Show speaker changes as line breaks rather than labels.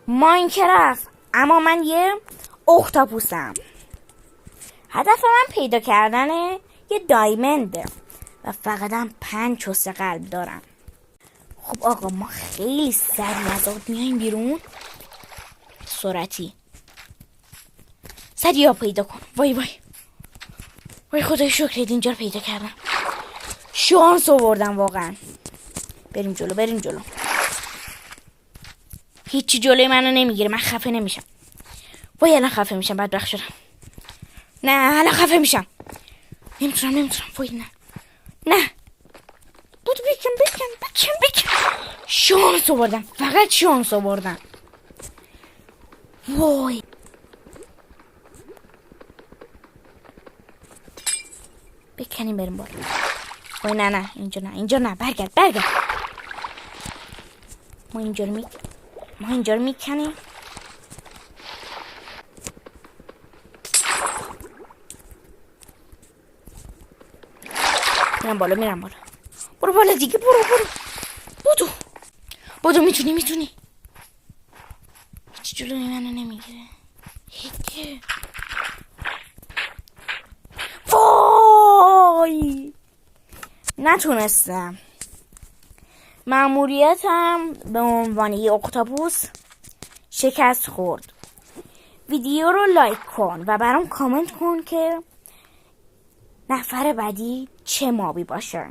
ماینکرافت، اما من یه اختاپوسم. هدف من پیدا کردن یه دایمنده و فقط هم 5 چست قلب دارم. خب آقا، ما خیلی سریع از آب میایم بیرون. سرعتی سریع پیدا کن. وای وای وای، خدای شکرت اینجا رو پیدا کردم. شانس آوردم واقعا. بریم جلو بریم جلو. هیچی جلوی منو نمیگیره. من خفه نمیشم. وای الان خفه میشم. بدبخت شدم. نه الان خفه میشم. نمیتونم. وای نه بود. بکن. شانس آوردم. فقط شانس آوردم. وای بکنیم بریم بالا. وای نه اینجا نه. برگرد. ما اینجا رو میکنیم. میرم بالا. برو بالا دیگه. برو. میتونی. هیچ جلوی منو نمیگیره. هیچی. وای نتونستم. مأموریتم به عنوان یه اختاپوس شکست خورد. ویدیو رو لایک کن و برام کامنت کن که نفر بعدی چه مابی باشه.